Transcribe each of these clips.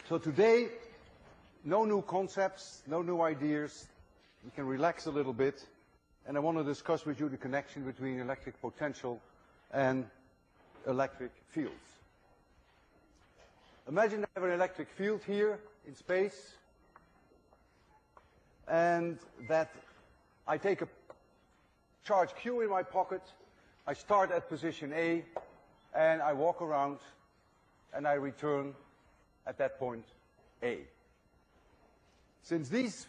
So today, no new concepts, no new ideas. We can relax a little bit. And I want to discuss with you the connection between electric potential and electric fields. Imagine I have an electric field here in space, and that I take a charge Q in my pocket, I start at position A, and I walk around, and I return at that point A. Since these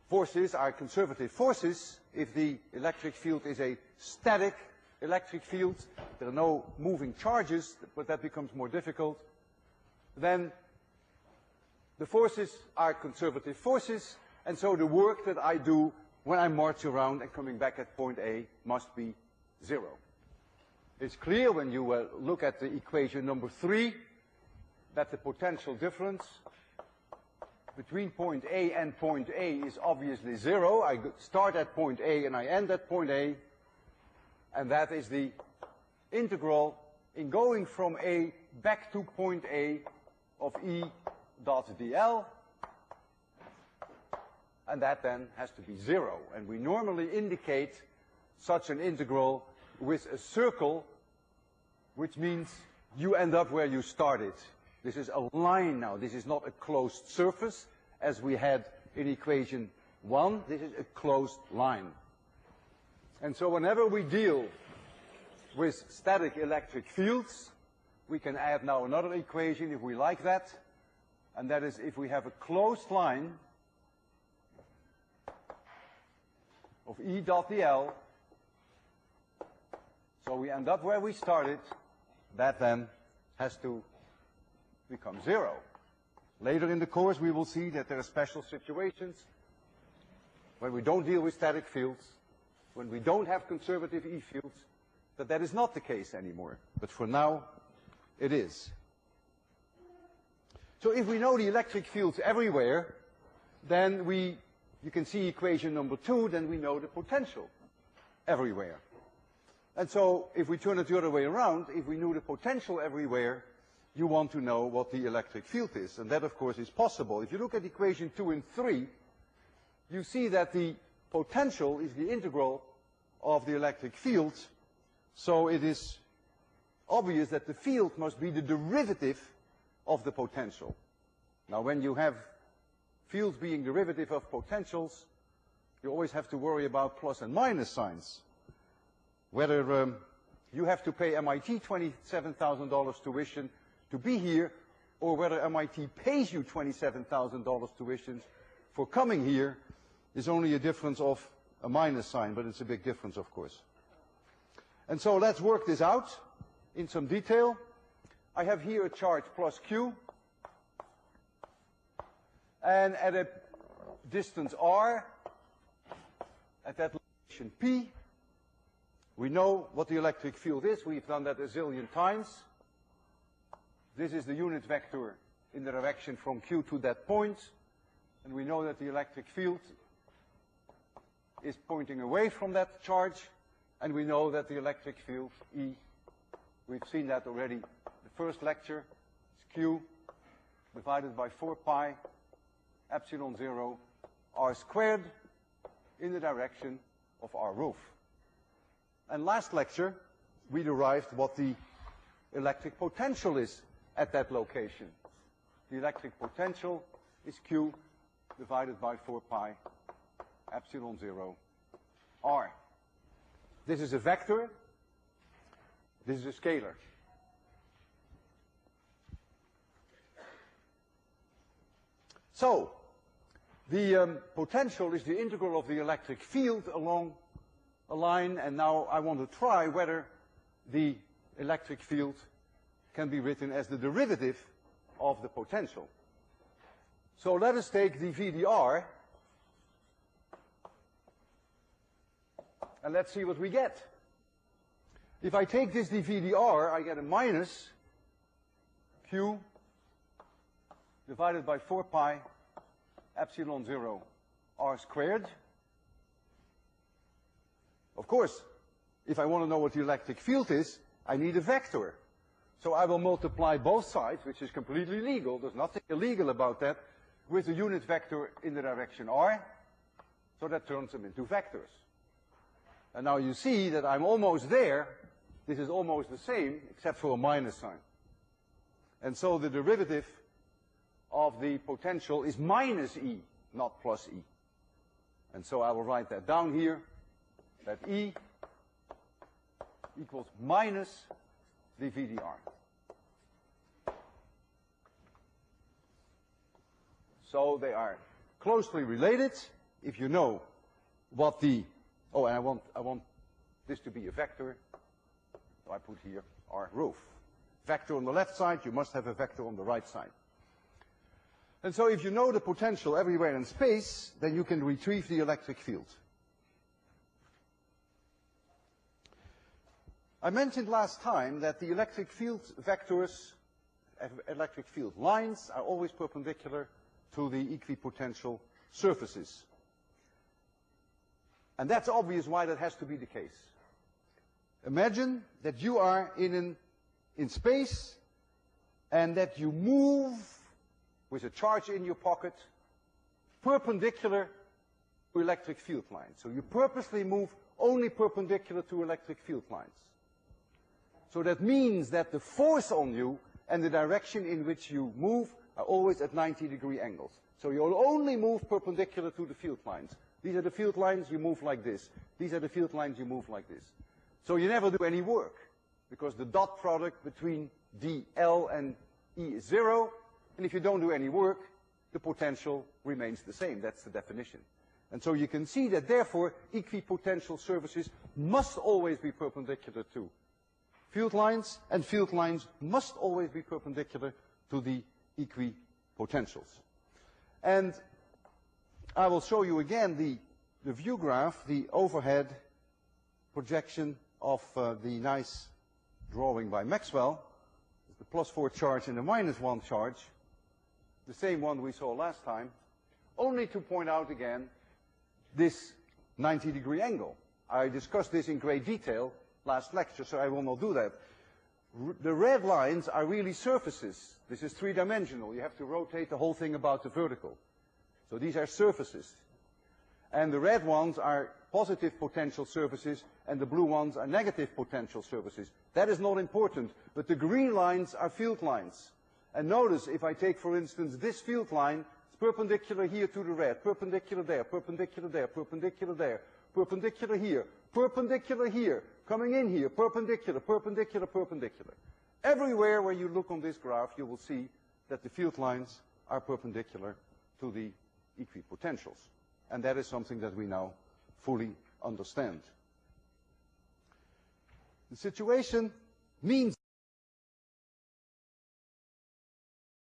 forces are conservative forces, if the electric field is a static electric field, there are no moving charges, but that becomes more difficult, then the forces are conservative forces, and so the work that I do when I march around and coming back at point A must be 0. It's clear when you look at the equation number 3 that the potential difference between point A and point A is obviously 0. I start at point A and I end at point A, and that is the integral in going from A back to point A of E dot dl, and that then has to be 0. And we normally indicate such an integral with a circle, which means you end up where you started. This is a line now. This is not a closed surface, as we had in equation 1. This is a closed line. And so whenever we deal with static electric fields, we can add now another equation if we like that, and that is if we have a closed line of E dot dl, so we end up where we started, that then has to become 0. Later in the course we will see that there are special situations when we don't deal with static fields, when we don't have conservative E fields, that is not the case anymore. But for now, it is. So if we know the electric fields everywhere, then you can see equation number 2, then we know the potential everywhere. And so if we turn it the other way around, if we knew the potential everywhere, you want to know what the electric field is. And that, of course, is possible. If you look at equation 2 and 3, you see that the potential is the integral of the electric field. So it is obvious that the field must be the derivative of the potential. Now, when you have fields being derivative of potentials, you always have to worry about plus and minus signs. Whether you have to pay MIT $27,000 tuition to be here, or whether MIT pays you $27,000 tuition for coming here, is only a difference of a minus sign, but it's a big difference, of course. And so let's work this out in some detail. I have here a charge plus Q, and at a distance r, at that location P, we know what the electric field is. We've done that a zillion times. This is the unit vector in the direction from Q to that point, and we know that the electric field is pointing away from that charge, and we know that the electric field E, we've seen that already the first lecture, is Q divided by 4 pi epsilon 0 r squared in the direction of our roof. And last lecture, we derived what the electric potential is at that location. The electric potential is Q divided by 4 pi epsilon 0 r. This is a vector. This is a scalar. So, the potential is the integral of the electric field along a line, and now I want to try whether the electric field can be written as the derivative of the potential. So let us take the VDR, and let's see what we get. If I take this dVdr, I get a minus Q divided by 4 pi epsilon 0 r squared. Of course, if I want to know what the electric field is, I need a vector. So I will multiply both sides, which is completely legal. There's nothing illegal about that, with a unit vector in the direction r. So that turns them into vectors. And now you see that I'm almost there. This is almost the same, except for a minus sign. And so the derivative of the potential is minus E, not plus E. And so I will write that down here, that E equals minus dV dr. So they are closely related if you know what the, oh, and I want this to be a vector. So I put here R roof. Vector on the left side, you must have a vector on the right side. And so if you know the potential everywhere in space, then you can retrieve the electric field. I mentioned last time that the electric field vectors, electric field lines, are always perpendicular to the equipotential surfaces. And that's obvious why that has to be the case. Imagine that you are in space and that you move with a charge in your pocket perpendicular to electric field lines. So you purposely move only perpendicular to electric field lines. So that means that the force on you and the direction in which you move are always at 90-degree angles. So you'll only move perpendicular to the field lines. These are the field lines, you move like this. These are the field lines, you move like this. So you never do any work, because the dot product between dl and E is 0, and if you don't do any work, the potential remains the same. That's the definition. And so you can see that, therefore, equipotential surfaces must always be perpendicular to field lines, and field lines must always be perpendicular to the equipotentials. And I will show you again the view graph, the overhead projection of the nice drawing by Maxwell. The +4 charge and the -1 charge, the same one we saw last time, only to point out again this 90-degree angle. I discussed this in great detail last lecture, so I will not do that. The red lines are really surfaces. This is three-dimensional. You have to rotate the whole thing about the vertical. So these are surfaces. And the red ones are positive potential surfaces, and the blue ones are negative potential surfaces. That is not important, but the green lines are field lines. And notice, if I take, for instance, this field line, it's perpendicular here to the red, perpendicular there, perpendicular there, perpendicular there, perpendicular here, coming in here, perpendicular, perpendicular, perpendicular. Everywhere where you look on this graph, you will see that the field lines are perpendicular to the equipotentials. And that is something that we now fully understand. The situation means